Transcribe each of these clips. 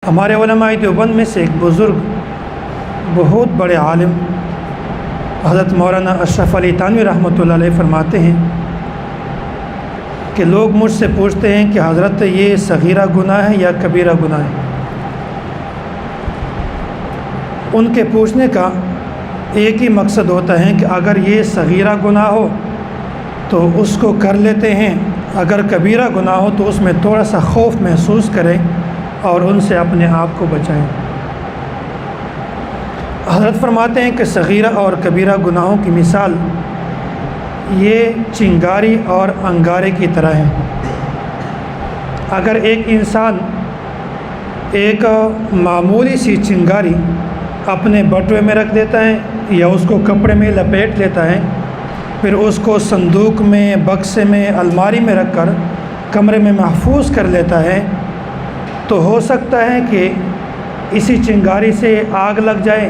ہمارے علماء دیوبند میں سے ایک بزرگ بہت بڑے عالم حضرت مولانا اشرف علی تھانوی رحمۃ اللہ علیہ فرماتے ہیں کہ لوگ مجھ سے پوچھتے ہیں کہ حضرت یہ صغیرہ گناہ ہے یا کبیرہ گناہ ہے؟ ان کے پوچھنے کا ایک ہی مقصد ہوتا ہے کہ اگر یہ صغیرہ گناہ ہو تو اس کو کر لیتے ہیں، اگر کبیرہ گناہ ہو تو اس میں تھوڑا سا خوف محسوس کریں اور ان سے اپنے آپ کو بچائیں۔ حضرت فرماتے ہیں کہ صغیرہ اور کبیرہ گناہوں کی مثال یہ چنگاری اور انگارے کی طرح ہے۔ اگر ایک انسان ایک معمولی سی چنگاری اپنے بٹوے میں رکھ دیتا ہے یا اس کو کپڑے میں لپیٹ لیتا ہے، پھر اس کو صندوق میں، بکسے میں، الماری میں رکھ کر کمرے میں محفوظ کر لیتا ہے، تو ہو سکتا ہے کہ اسی چنگاری سے آگ لگ جائے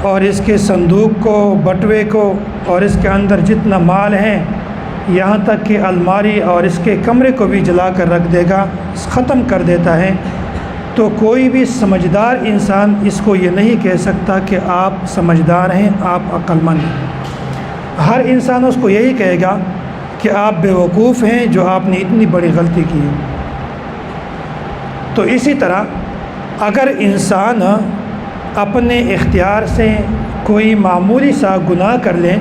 اور اس کے صندوق کو، بٹوے کو اور اس کے اندر جتنا مال ہے یہاں تک کہ الماری اور اس کے کمرے کو بھی جلا کر رکھ دے گا، ختم کر دیتا ہے۔ تو کوئی بھی سمجھدار انسان اس کو یہ نہیں کہہ سکتا کہ آپ سمجھدار ہیں، آپ عقل مند ہیں۔ ہر انسان اس کو یہی کہے گا کہ آپ بیوقوف ہیں جو آپ نے اتنی بڑی غلطی کی ہے۔ تو اسی طرح اگر انسان اپنے اختیار سے کوئی معمولی سا گناہ کر لیں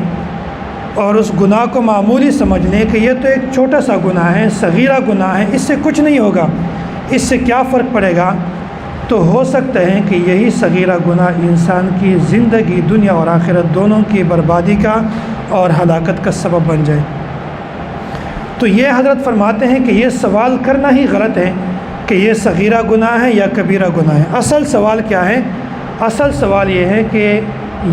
اور اس گناہ کو معمولی سمجھ لیں کہ یہ تو ایک چھوٹا سا گناہ ہے، صغیرہ گناہ ہے، اس سے کچھ نہیں ہوگا، اس سے کیا فرق پڑے گا، تو ہو سکتا ہے کہ یہی صغیرہ گناہ انسان کی زندگی، دنیا اور آخرت دونوں کی بربادی کا اور ہلاکت کا سبب بن جائے۔ تو یہ حضرت فرماتے ہیں کہ یہ سوال کرنا ہی غلط ہے کہ یہ صغیرہ گناہ ہے یا کبیرہ گناہ ہے۔ اصل سوال کیا ہے؟ اصل سوال یہ ہے کہ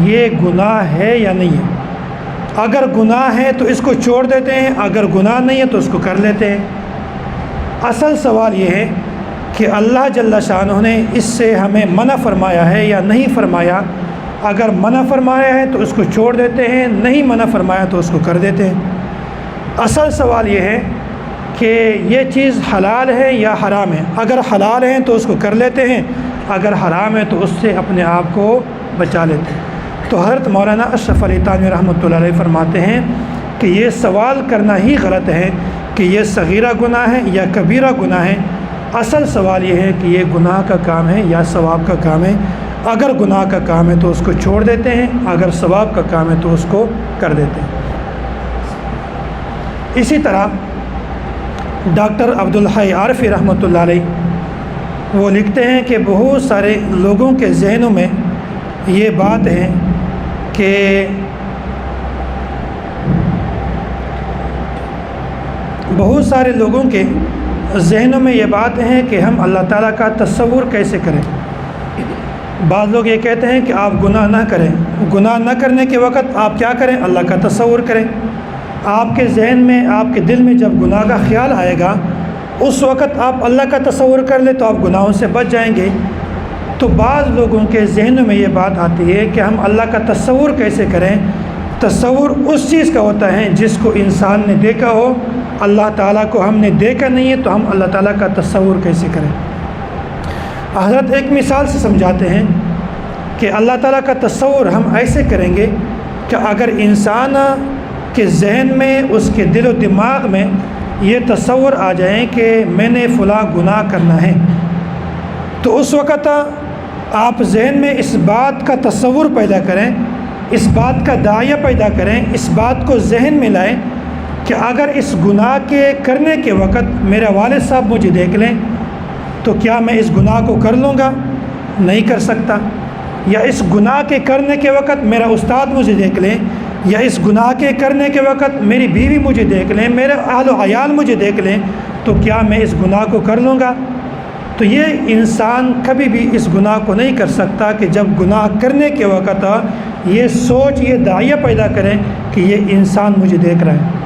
یہ گناہ ہے یا نہیں ہے۔ اگر گناہ ہے تو اس کو چھوڑ دیتے ہیں، اگر گناہ نہیں ہے تو اس کو کر لیتے ہیں۔ اصل سوال یہ ہے کہ اللہ جل شانہ نے اس سے ہمیں منع فرمایا ہے یا نہیں فرمایا۔ اگر منع فرمایا ہے تو اس کو چھوڑ دیتے ہیں، نہیں منع فرمایا تو اس کو کر دیتے ہیں۔ اصل سوال یہ ہے کہ یہ چیز حلال ہے یا حرام ہے۔ اگر حلال ہے تو اس کو کر لیتے ہیں، اگر حرام ہے تو اس سے اپنے آپ کو بچا لیتے ہیں۔ تو حضرت مولانا اشرف علی تھانوی رحمۃ اللہ علیہ فرماتے ہیں کہ یہ سوال کرنا ہی غلط ہے کہ یہ صغیرہ گناہ ہے یا کبیرہ گناہ ہے۔ اصل سوال یہ ہے کہ یہ گناہ کا کام ہے یا ثواب کا کام ہے۔ اگر گناہ کا کام ہے تو اس کو چھوڑ دیتے ہیں، اگر ثواب کا کام ہے تو اس کو کر دیتے ہیں۔ اسی طرح ڈاکٹر عبدالحی عارفی رحمۃ اللہ علیہ وہ لکھتے ہیں کہ بہت سارے لوگوں کے ذہنوں میں یہ بات ہے کہ بہت سارے لوگوں کے ذہنوں میں یہ بات ہے کہ ہم اللہ تعالیٰ کا تصور کیسے کریں۔ بعض لوگ یہ کہتے ہیں کہ آپ گناہ نہ کریں، گناہ نہ کرنے کے وقت آپ کیا کریں؟ اللہ کا تصور کریں۔ آپ کے ذہن میں، آپ کے دل میں جب گناہ کا خیال آئے گا اس وقت آپ اللہ کا تصور کر لیں تو آپ گناہوں سے بچ جائیں گے۔ تو بعض لوگوں کے ذہنوں میں یہ بات آتی ہے کہ ہم اللہ کا تصور کیسے کریں۔ تصور اس چیز کا ہوتا ہے جس کو انسان نے دیکھا ہو، اللہ تعالیٰ کو ہم نے دیکھا نہیں ہے تو ہم اللہ تعالیٰ کا تصور کیسے کریں۔ حضرت ایک مثال سے سمجھاتے ہیں کہ اللہ تعالیٰ کا تصور ہم ایسے کریں گے کہ اگر انسان کے ذہن میں، اس کے دل و دماغ میں یہ تصور آ جائیں کہ میں نے فلاں گناہ کرنا ہے، تو اس وقت آپ ذہن میں اس بات کا تصور پیدا کریں، اس بات کا داعیہ پیدا کریں، اس بات کو ذہن میں لائیں کہ اگر اس گناہ کے کرنے کے وقت میرا والد صاحب مجھے دیکھ لیں تو کیا میں اس گناہ کو کر لوں گا؟ نہیں کر سکتا۔ یا اس گناہ کے کرنے کے وقت میرا استاد مجھے دیکھ لیں، یا اس گناہ کے کرنے کے وقت میری بیوی مجھے دیکھ لیں، میرے اہل و عیال مجھے دیکھ لیں، تو کیا میں اس گناہ کو کر لوں گا؟ تو یہ انسان کبھی بھی اس گناہ کو نہیں کر سکتا کہ جب گناہ کرنے کے وقت یہ سوچ، یہ داعیہ پیدا کریں کہ یہ انسان مجھے دیکھ رہا ہے۔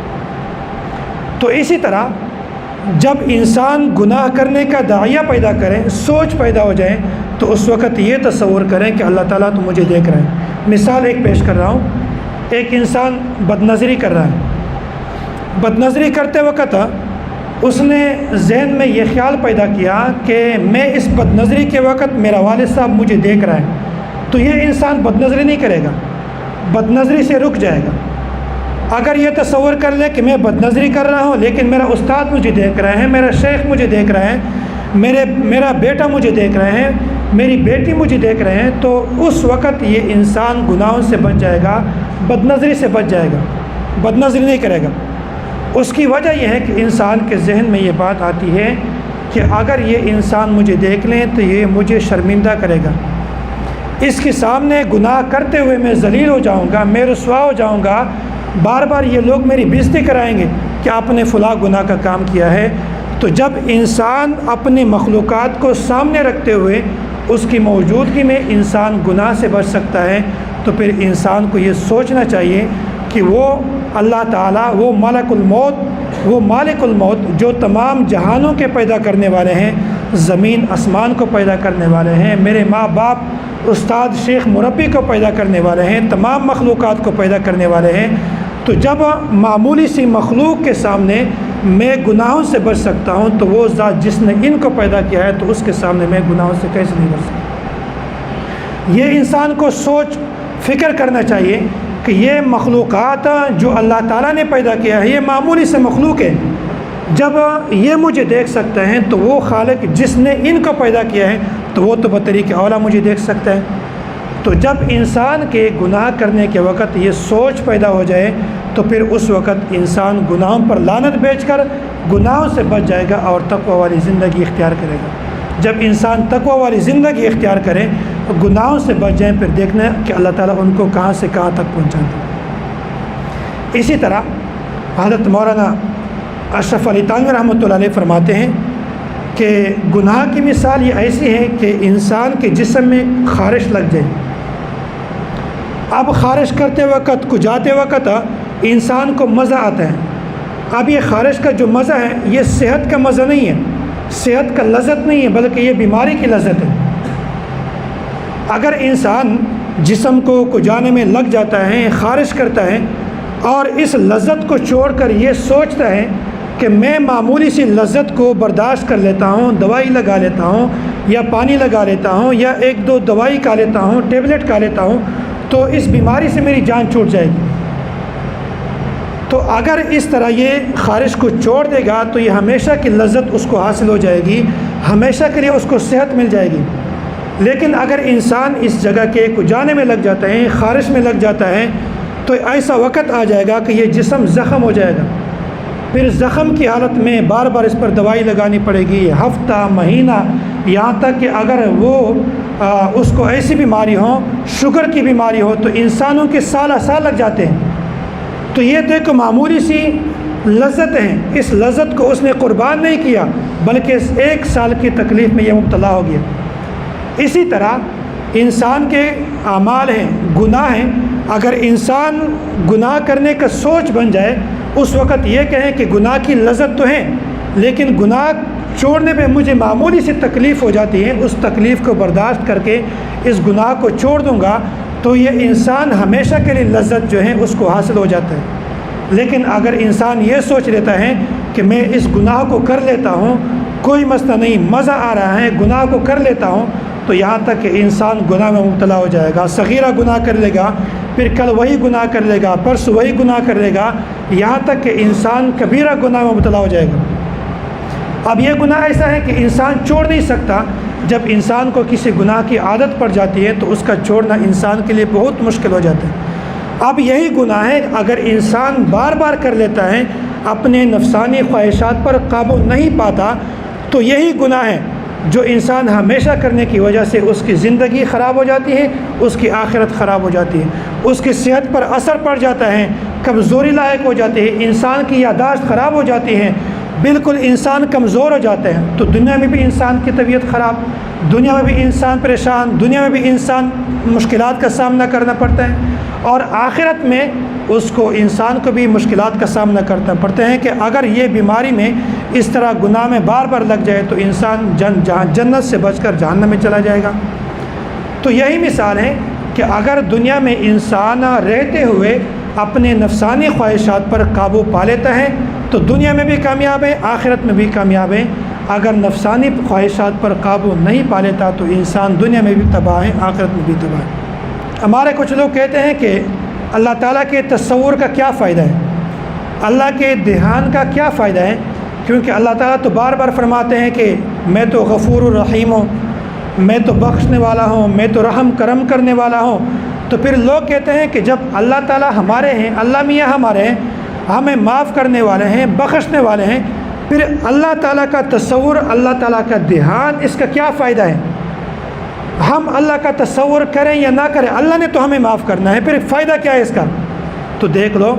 تو اسی طرح جب انسان گناہ کرنے کا داعیہ پیدا کریں، سوچ پیدا ہو جائے، تو اس وقت یہ تصور کریں کہ اللہ تعالیٰ تو مجھے دیکھ رہا ہے۔ مثال ایک پیش کر رہا ہوں۔ ایک انسان بد نظری کر رہا ہے، بد نظری کرتے وقت اس نے ذہن میں یہ خیال پیدا کیا کہ میں اس بد نظری کے وقت میرا والد صاحب مجھے دیکھ رہا ہے، تو یہ انسان بد نظری نہیں کرے گا، بد نظری سے رک جائے گا۔ اگر یہ تصور کر لے کہ میں بد نظری کر رہا ہوں لیکن میرا استاد مجھے دیکھ رہے ہیں، میرا شیخ مجھے دیکھ رہے ہیں، میرا بیٹا مجھے دیکھ رہے ہیں، میری بیٹی مجھے دیکھ رہے ہیں، تو اس وقت یہ انسان گناہوں سے بچ جائے گا، بد نظری سے بچ جائے گا، بد نظری نہیں کرے گا۔ اس کی وجہ یہ ہے کہ انسان کے ذہن میں یہ بات آتی ہے کہ اگر یہ انسان مجھے دیکھ لیں تو یہ مجھے شرمندہ کرے گا، اس کے سامنے گناہ کرتے ہوئے میں ذلیل ہو جاؤں گا، میں رسوا ہو جاؤں گا، بار بار یہ لوگ میری بےزتی کرائیں گے کہ آپ نے فلاں گناہ کا کام کیا ہے۔ تو جب انسان اپنی مخلوقات کو سامنے رکھتے ہوئے اس کی موجودگی میں انسان گناہ سے بچ سکتا ہے، تو پھر انسان کو یہ سوچنا چاہیے کہ وہ اللہ تعالیٰ، وہ مالک الموت جو تمام جہانوں کے پیدا کرنے والے ہیں، زمین آسمان کو پیدا کرنے والے ہیں، میرے ماں باپ، استاد، شیخ، مربی کو پیدا کرنے والے ہیں، تمام مخلوقات کو پیدا کرنے والے ہیں، تو جب معمولی سی مخلوق کے سامنے میں گناہوں سے بچ سکتا ہوں تو وہ ذات جس نے ان کو پیدا کیا ہے تو اس کے سامنے میں گناہوں سے کیسے نہیں بچ سکتا۔ یہ انسان کو سوچ فکر کرنا چاہیے کہ یہ مخلوقات جو اللہ تعالیٰ نے پیدا کیا ہے یہ معمولی سے مخلوق ہے، جب یہ مجھے دیکھ سکتے ہیں تو وہ خالق جس نے ان کو پیدا کیا ہے تو وہ تو بطریق اولا مجھے دیکھ سکتا ہے۔ تو جب انسان کے گناہ کرنے کے وقت یہ سوچ پیدا ہو جائے تو پھر اس وقت انسان گناہوں پر لعنت بیچ کر گناہوں سے بچ جائے گا اور تقوی والی زندگی اختیار کرے گا۔ جب انسان تقوی والی زندگی اختیار کرے، گناہوں سے بچ جائیں، پھر دیکھنا کہ اللہ تعالیٰ ان کو کہاں سے کہاں تک پہنچاتے ہیں۔ اسی طرح حضرت مولانا اشرف علی تھانوی رحمۃ اللہ علیہ فرماتے ہیں کہ گناہ کی مثال یہ ایسی ہے کہ انسان کے جسم میں خارش لگ جائے۔ اب خارش کرتے وقت کو جاتے وقت انسان کو مزہ آتا ہے۔ اب یہ خارش کا جو مزہ ہے یہ صحت کا مزہ نہیں ہے، صحت کا لذت نہیں ہے، بلکہ یہ بیماری کی لذت ہے۔ اگر انسان جسم کو جانے میں لگ جاتا ہے، خارش کرتا ہے اور اس لذت کو چھوڑ کر یہ سوچتا ہے کہ میں معمولی سی لذت کو برداشت کر لیتا ہوں، دوائی لگا لیتا ہوں یا پانی لگا لیتا ہوں یا ایک دو دوائی کھا لیتا ہوں، ٹیبلٹ کھا لیتا ہوں، تو اس بیماری سے میری جان چھوٹ جائے گی۔ تو اگر اس طرح یہ خارش کو چھوڑ دے گا تو یہ ہمیشہ کی لذت اس کو حاصل ہو جائے گی، ہمیشہ کے لیے اس کو صحت مل جائے گی۔ لیکن اگر انسان اس جگہ کے کو جانے میں لگ جاتا ہے، خارش میں لگ جاتا ہے، تو ایسا وقت آ جائے گا کہ یہ جسم زخم ہو جائے گا۔ پھر زخم کی حالت میں بار بار اس پر دوائی لگانی پڑے گی، ہفتہ، مہینہ، یہاں تک کہ اگر وہ اس کو ایسی بیماری ہو، شوگر کی بیماری ہو، تو انسانوں کے سال لگ جاتے ہیں۔ تو یہ دیکھو معمولی سی لذت ہے، اس لذت کو اس نے قربان نہیں کیا بلکہ 1 سال کی تکلیف میں یہ مبتلا ہو گیا۔ اسی طرح انسان کے اعمال ہیں، گناہ ہیں، اگر انسان گناہ کرنے کا سوچ بن جائے، اس وقت یہ کہیں کہ گناہ کی لذت تو ہے لیکن گناہ چھوڑنے پہ مجھے معمولی سی تکلیف ہو جاتی ہے، اس تکلیف کو برداشت کر کے اس گناہ کو چھوڑ دوں گا، تو یہ انسان ہمیشہ کے لیے لذت جو ہے اس کو حاصل ہو جاتا ہے۔ لیکن اگر انسان یہ سوچ لیتا ہے کہ میں اس گناہ کو کر لیتا ہوں، کوئی مسئلہ نہیں، مزہ آ رہا ہے، گناہ کو کر لیتا ہوں، تو یہاں تک کہ انسان گناہ میں مبتلا ہو جائے گا، صغیرہ گناہ کر لے گا، پھر کل وہی گناہ کر لے گا، پرسوں وہی گناہ کر لے گا، یہاں تک کہ انسان کبیرہ گناہ میں مبتلا ہو جائے گا۔ اب یہ گناہ ایسا ہے کہ انسان چھوڑ نہیں سکتا۔ جب انسان کو کسی گناہ کی عادت پڑ جاتی ہے تو اس کا چھوڑنا انسان کے لیے بہت مشکل ہو جاتا ہے۔ اب یہی گناہ ہے، اگر انسان بار بار کر لیتا ہے، اپنے نفسانی خواہشات پر قابو نہیں پاتا، تو یہی گناہ ہے جو انسان ہمیشہ کرنے کی وجہ سے اس کی زندگی خراب ہو جاتی ہے، اس کی آخرت خراب ہو جاتی ہے، اس کی صحت پر اثر پڑ جاتا ہے، کمزوری لاحق ہو جاتی ہے، انسان کی یادداشت خراب ہو جاتی ہے، بالکل انسان کمزور ہو جاتے ہیں۔ تو دنیا میں بھی انسان کی طبیعت خراب، دنیا میں بھی انسان پریشان، دنیا میں بھی انسان مشکلات کا سامنا کرنا پڑتا ہے، اور آخرت میں اس کو انسان کو بھی مشکلات کا سامنا کرنا پڑتے ہیں کہ اگر یہ بیماری میں اس طرح گناہ میں بار بار لگ جائے تو انسان جنت سے بچ کر جہنم میں چلا جائے گا۔ تو یہی مثال ہے کہ اگر دنیا میں انسان رہتے ہوئے اپنے نفسانی خواہشات پر قابو پا لیتا ہے تو دنیا میں بھی کامیاب ہے، آخرت میں بھی کامیاب ہے۔ اگر نفسانی خواہشات پر قابو نہیں پا لیتا تو انسان دنیا میں بھی تباہ ہے، آخرت میں بھی تباہ ہے۔ ہمارے کچھ لوگ کہتے ہیں کہ اللہ تعالیٰ کے تصور کا کیا فائدہ ہے، اللہ کے دھیان کا کیا فائدہ ہے، کیونکہ اللہ تعالیٰ تو بار بار فرماتے ہیں کہ میں تو غفور الرحیم ہوں، میں تو بخشنے والا ہوں، میں تو رحم کرم کرنے والا ہوں۔ تو پھر لوگ کہتے ہیں کہ جب اللہ تعالیٰ ہمارے ہیں، اللہ میاں ہمارے ہیں، ہمیں معاف کرنے والے ہیں، بخشنے والے ہیں، پھر اللہ تعالیٰ کا تصور، اللہ تعالیٰ کا دھیان، اس کا کیا فائدہ ہے؟ ہم اللہ کا تصور کریں یا نہ کریں، اللہ نے تو ہمیں معاف کرنا ہے، پھر فائدہ کیا ہے اس کا؟ تو دیکھ لو،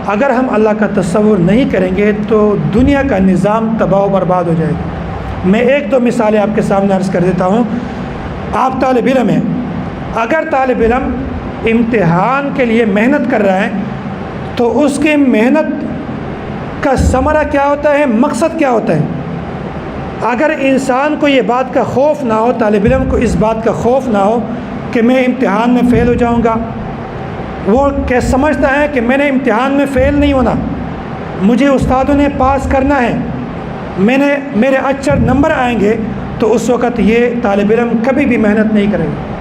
اگر ہم اللہ کا تصور نہیں کریں گے تو دنیا کا نظام تباہ و برباد ہو جائے گا۔ میں ایک دو مثالیں آپ کے سامنے عرض کر دیتا ہوں۔ آپ طالب علم ہیں، اگر طالب علم امتحان کے لیے محنت کر رہا ہے تو اس کی محنت کا ثمرہ کیا ہوتا ہے، مقصد کیا ہوتا ہے؟ اگر انسان کو یہ بات کا خوف نہ ہو، طالب علم کو اس بات کا خوف نہ ہو کہ میں امتحان میں فیل ہو جاؤں گا، وہ کہ سمجھتا ہے کہ میں نے امتحان میں فیل نہیں ہونا، مجھے استادوں نے پاس کرنا ہے، میرے اچھے نمبر آئیں گے، تو اس وقت یہ طالب علم کبھی بھی محنت نہیں کرے گا۔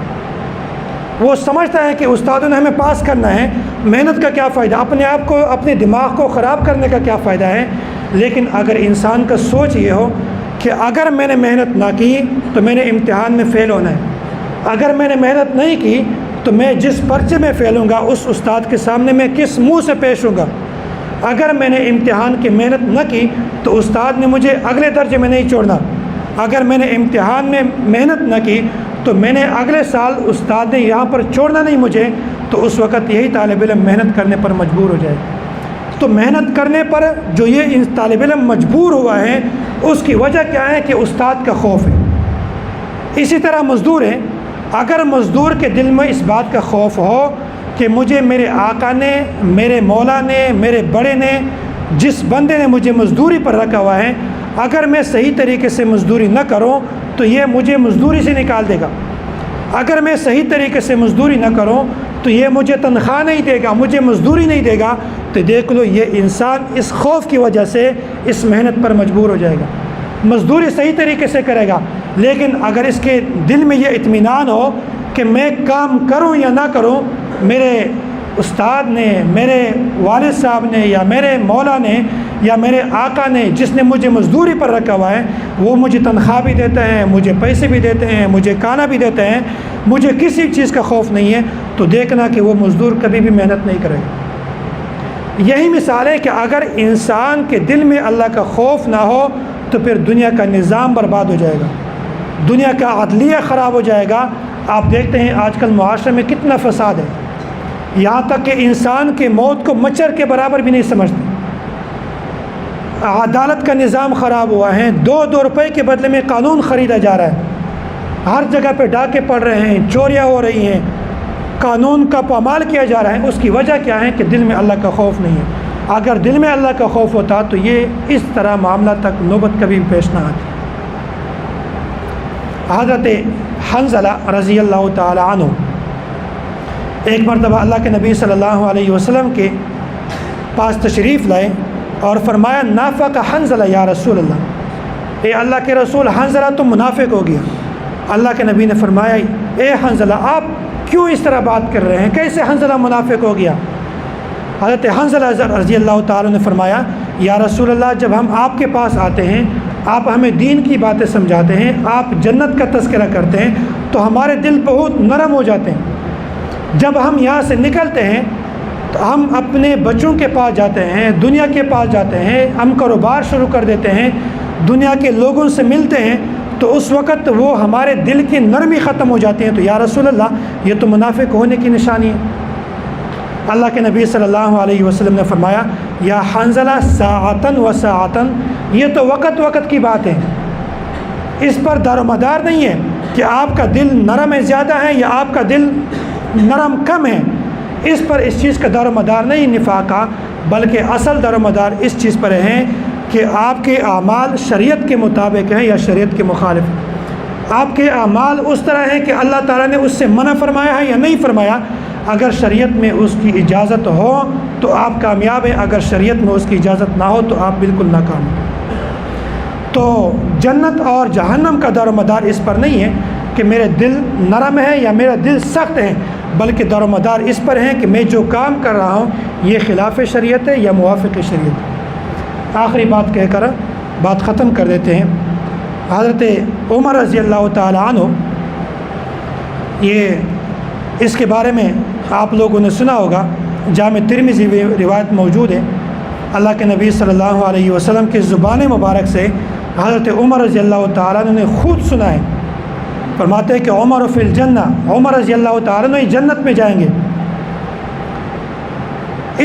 وہ سمجھتا ہے کہ استادوں نے ہمیں پاس کرنا ہے، محنت کا کیا فائدہ، اپنے آپ کو، اپنے دماغ کو خراب کرنے کا کیا فائدہ ہے؟ لیکن اگر انسان کا سوچ یہ ہو کہ اگر میں نے محنت نہ کی تو میں نے امتحان میں فیل ہونا ہے، اگر میں نے محنت نہیں کی تو میں جس پرچے میں فیل ہوں گا اس استاد کے سامنے میں کس منہ سے پیش ہوں گا، اگر میں نے امتحان کی محنت نہ کی تو استاد نے مجھے اگلے درجے میں نہیں چھوڑنا، اگر میں نے امتحان میں محنت نہ کی تو میں نے اگلے سال استاد نے یہاں پر چھوڑنا نہیں مجھے، تو اس وقت یہی طالب علم محنت کرنے پر مجبور ہو جائے گا۔ تو محنت کرنے پر جو یہ طالب علم مجبور ہوا ہے اس کی وجہ کیا ہے کہ استاد کا خوف ہے۔ اسی طرح مزدور ہے، اگر مزدور کے دل میں اس بات کا خوف ہو کہ مجھے میرے آقا نے، میرے مولا نے، میرے بڑے نے، جس بندے نے مجھے مزدوری پر رکھا ہوا ہے، اگر میں صحیح طریقے سے مزدوری نہ کروں تو یہ مجھے مزدوری سے نکال دے گا، اگر میں صحیح طریقے سے مزدوری نہ کروں تو یہ مجھے تنخواہ نہیں دے گا، مجھے مزدوری نہیں دے گا، تو دیکھ لو یہ انسان اس خوف کی وجہ سے اس محنت پر مجبور ہو جائے گا، مزدوری صحیح طریقے سے کرے گا۔ لیکن اگر اس کے دل میں یہ اطمینان ہو کہ میں کام کروں یا نہ کروں، میرے استاد نے، میرے والد صاحب نے، یا میرے مولا نے، یا میرے آقا نے جس نے مجھے مزدوری پر رکھا ہوا ہے، وہ مجھے تنخواہ بھی دیتے ہیں، مجھے پیسے بھی دیتے ہیں، مجھے کھانا بھی دیتے ہیں، مجھے کسی چیز کا خوف نہیں ہے، تو دیکھنا کہ وہ مزدور کبھی بھی محنت نہیں کرے گا۔ یہی مثال ہے کہ اگر انسان کے دل میں اللہ کا خوف نہ ہو تو پھر دنیا کا نظام برباد ہو جائے گا، دنیا کا عدلیہ خراب ہو جائے گا۔ آپ دیکھتے ہیں آج کل معاشرے میں کتنا فساد ہے، یہاں تک کہ انسان کی موت کو مچھر کے برابر بھی نہیں سمجھتے، عدالت کا نظام خراب ہوا ہے، 2 روپے کے بدلے میں قانون خریدا جا رہا ہے، ہر جگہ پہ ڈاکے پڑ رہے ہیں، چوریاں ہو رہی ہیں، قانون کا پامال کیا جا رہا ہے۔ اس کی وجہ کیا ہے کہ دل میں اللہ کا خوف نہیں ہے۔ اگر دل میں اللہ کا خوف ہوتا تو یہ اس طرح معاملہ تک نوبت کبھی پیش نہ آتی۔ حضرت حنظلہ رضی اللہ تعالی عنہ ایک مرتبہ اللہ کے نبی صلی اللہ علیہ وسلم کے پاس تشریف لائے اور فرمایا نافق حنظلہ یا رسول اللہ، اے اللہ کے رسول حنظلہ تم منافق ہو گیا۔ اللہ کے نبی نے فرمایا اے حنظلہ آپ کیوں اس طرح بات کر رہے ہیں، کیسے حنظلہ منافق ہو گیا؟ حضرت حنظلہ رضی اللہ تعالیٰ نے فرمایا یا رسول اللہ جب ہم آپ کے پاس آتے ہیں، آپ ہمیں دین کی باتیں سمجھاتے ہیں، آپ جنت کا تذکرہ کرتے ہیں تو ہمارے دل بہت نرم ہو جاتے ہیں۔ جب ہم یہاں سے نکلتے ہیں تو ہم اپنے بچوں کے پاس جاتے ہیں، دنیا کے پاس جاتے ہیں، ہم کاروبار شروع کر دیتے ہیں، دنیا کے لوگوں سے ملتے ہیں، تو اس وقت وہ ہمارے دل کی نرمی ختم ہو جاتی ہیں۔ تو یا رسول اللہ یہ تو منافق ہونے کی نشانی ہے۔ اللہ کے نبی صلی اللہ علیہ وسلم نے فرمایا یا حنظلہ ساعتن و ساعتن، یہ تو وقت وقت کی بات ہے، اس پر دار و مدار نہیں ہے کہ آپ کا دل نرم ہے زیادہ ہے یا آپ کا دل نرم کم ہے، اس پر اس چیز کا دار و مدار نہیں نفاق کا، بلکہ اصل دار و مدار اس چیز پر ہے کہ آپ کے اعمال شریعت کے مطابق ہیں یا شریعت کے مخالف۔ آپ کے اعمال اس طرح ہیں کہ اللہ تعالیٰ نے اس سے منع فرمایا ہے یا نہیں فرمایا۔ اگر شریعت میں اس کی اجازت ہو تو آپ کامیاب ہیں، اگر شریعت میں اس کی اجازت نہ ہو تو آپ بالکل ناکام ہیں۔ تو جنت اور جہنم کا دار و مدار اس پر نہیں ہے کہ میرے دل نرم ہے یا میرا دل سخت ہے، بلکہ دار و مدار اس پر ہے کہ میں جو کام کر رہا ہوں یہ خلاف شریعت ہے یا موافق شریعت ہے۔ آخری بات کہہ کر بات ختم کر دیتے ہیں۔ حضرت عمر رضی اللہ تعالی عنہ، یہ اس کے بارے میں آپ لوگوں نے سنا ہوگا، جامع ترمذی میں روایت موجود ہے۔ اللہ کے نبی صلی اللہ علیہ وسلم کی زبان مبارک سے حضرت عمر رضی اللہ تعالیٰ عنہ نے خود سنا ہے، فرماتے ہیں کہ عمر فی الجنہ، عمر رضی اللہ تعالیٰ عنہ جنت میں جائیں گے۔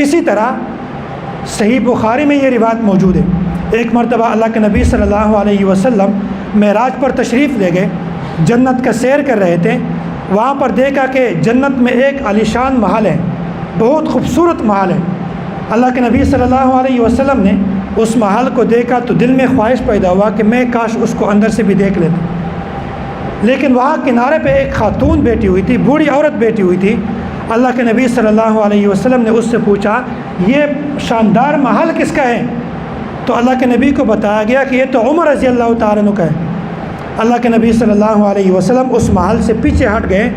اسی طرح صحیح بخاری میں یہ روایت موجود ہے۔ ایک مرتبہ اللہ کے نبی صلی اللہ علیہ وسلم معراج پر تشریف لے گئے، جنت کا سیر کر رہے تھے، وہاں پر دیکھا کہ جنت میں ایک عالیشان محل ہے، بہت خوبصورت محل ہے۔ اللہ کے نبی صلی اللہ علیہ وسلم نے اس محل کو دیکھا تو دل میں خواہش پیدا ہوا کہ میں کاش اس کو اندر سے بھی دیکھ لیتا، لیکن وہاں کنارے پہ ایک خاتون بیٹھی ہوئی تھی، بوڑھی عورت بیٹھی ہوئی تھی۔ اللہ کے نبی صلی اللہ علیہ وسلم نے اس سے پوچھا یہ شاندار محل کس کا ہے؟ تو اللہ کے نبی کو بتایا گیا کہ یہ تو عمر رضی اللہ تعالیٰ عنہ کا ہے۔ اللہ کے نبی صلی اللہ علیہ وسلم اس محل سے پیچھے ہٹ گئے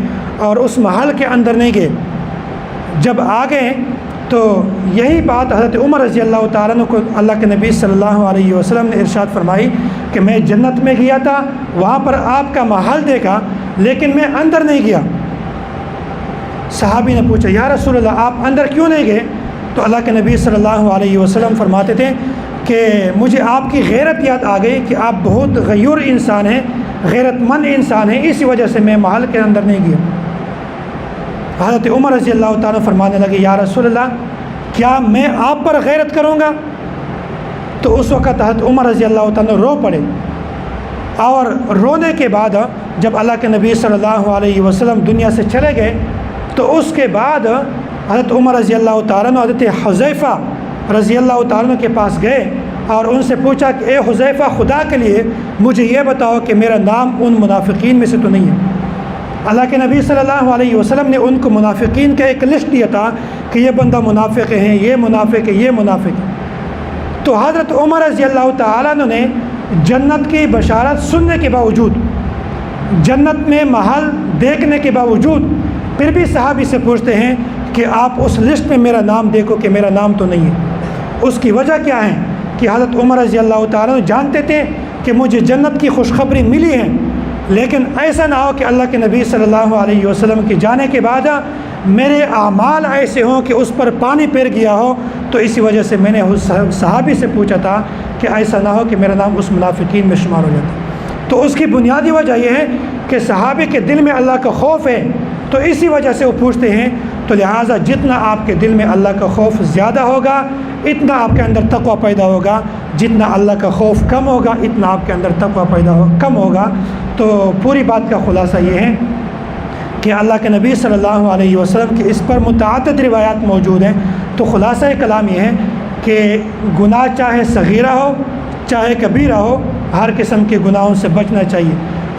اور اس محل کے اندر نہیں گئے۔ جب آ گئے تو یہی بات حضرت عمر رضی اللہ تعالیٰ عنہ کو اللہ کے نبی صلی اللہ علیہ وسلم نے ارشاد فرمائی کہ میں جنت میں گیا تھا، وہاں پر آپ کا محل دیکھا لیکن میں اندر نہیں گیا۔ صحابی نے پوچھا یا رسول اللہ آپ اندر کیوں نہیں گئے؟ تو اللہ کے نبی صلی اللہ علیہ وسلم فرماتے تھے کہ مجھے آپ کی غیرت یاد آ گئی کہ آپ بہت غیور انسان ہیں، غیرت مند انسان ہیں، اسی وجہ سے میں محل کے اندر نہیں گیا۔ حضرت عمر رضی اللہ تعالیٰ فرمانے لگے یا رسول اللہ کیا میں آپ پر غیرت کروں گا؟ تو اس وقت حضرت عمر رضی اللہ تعالیٰ رو پڑے، اور رونے کے بعد جب اللہ کے نبی صلی اللہ علیہ وسلم دنیا سے چلے گئے تو اس کے بعد حضرت عمر رضی اللہ تعالیٰ حضرت حذیفہ رضی اللہ تعالیٰ کے پاس گئے اور ان سے پوچھا کہ اے حذیفہ خدا کے لیے مجھے یہ بتاؤ کہ میرا نام ان منافقین میں سے تو نہیں ہے۔ اللہ کے نبی صلی اللہ علیہ وسلم نے ان کو منافقین کا ایک لسٹ دیا تھا کہ یہ بندہ منافق ہیں، یہ منافق ہے، یہ منافق ہے۔ تو حضرت عمر رضی اللہ تعالیٰ نے جنت کی بشارت سننے کے باوجود، جنت میں محل دیکھنے کے باوجود پھر بھی صحابی سے پوچھتے ہیں کہ آپ اس لسٹ میں میرا نام دیکھو کہ میرا نام تو نہیں ہے۔ اس کی وجہ کیا ہے کہ حضرت عمر رضی اللہ تعالیٰ جانتے تھے کہ مجھے جنت کی خوشخبری ملی ہے، لیکن ایسا نہ ہو کہ اللہ کے نبی صلی اللہ علیہ وسلم کے جانے کے بعد میرے اعمال ایسے ہوں کہ اس پر پانی پھر گیا ہو، تو اسی وجہ سے میں نے صحابی سے پوچھا تھا کہ ایسا نہ ہو کہ میرا نام اس منافقین میں شمار ہو جاتا۔ تو اس کی بنیادی وجہ یہ ہے کہ صحابی کے دل میں اللہ کا خوف ہے، تو اسی وجہ سے وہ پوچھتے ہیں۔ تو لہٰذا جتنا آپ کے دل میں اللہ کا خوف زیادہ ہوگا اتنا آپ کے اندر تقویٰ پیدا ہوگا، جتنا اللہ کا خوف کم ہوگا اتنا آپ کے اندر تقویٰ کم ہوگا۔ تو پوری بات کا خلاصہ یہ ہے کہ اللہ کے نبی صلی اللہ علیہ وسلم کی اس پر متعدد روایات موجود ہیں۔ تو خلاصہ کلام یہ ہے کہ گناہ چاہے صغیرہ ہو چاہے کبیرہ ہو، ہر قسم کے گناہوں سے بچنا چاہیے۔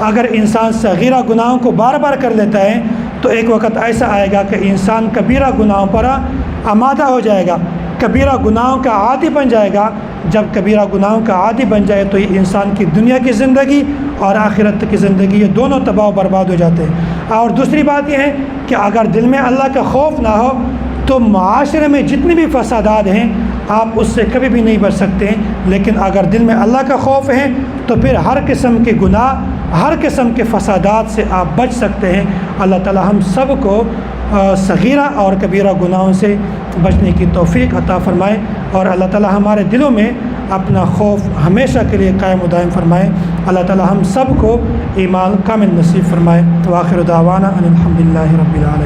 اگر انسان صغیرہ گناہوں کو بار بار کر لیتا ہے تو ایک وقت ایسا آئے گا کہ انسان کبیرہ گناہوں پر آمادہ ہو جائے گا، کبیرہ گناہوں کا عادی بن جائے گا۔ جب کبیرہ گناہوں کا عادی بن جائے تو یہ انسان کی دنیا کی زندگی اور آخرت کی زندگی یہ دونوں تباہ و برباد ہو جاتے ہیں۔ اور دوسری بات یہ ہے کہ اگر دل میں اللہ کا خوف نہ ہو تو معاشرے میں جتنے بھی فسادات ہیں آپ اس سے کبھی بھی نہیں بچ سکتے، لیکن اگر دل میں اللہ کا خوف ہے تو پھر ہر قسم کے گناہ، ہر قسم کے فسادات سے آپ بچ سکتے ہیں۔ اللہ تعالی ہم سب کو صغیرہ اور کبیرہ گناہوں سے بچنے کی توفیق عطا فرمائے، اور اللہ تعالی ہمارے دلوں میں اپنا خوف ہمیشہ کے لیے قائم و دائم فرمائے۔ اللہ تعالی ہم سب کو ایمان کامل نصیب فرمائے۔ وآخر دعوانا ان الحمد للہ رب العالمین۔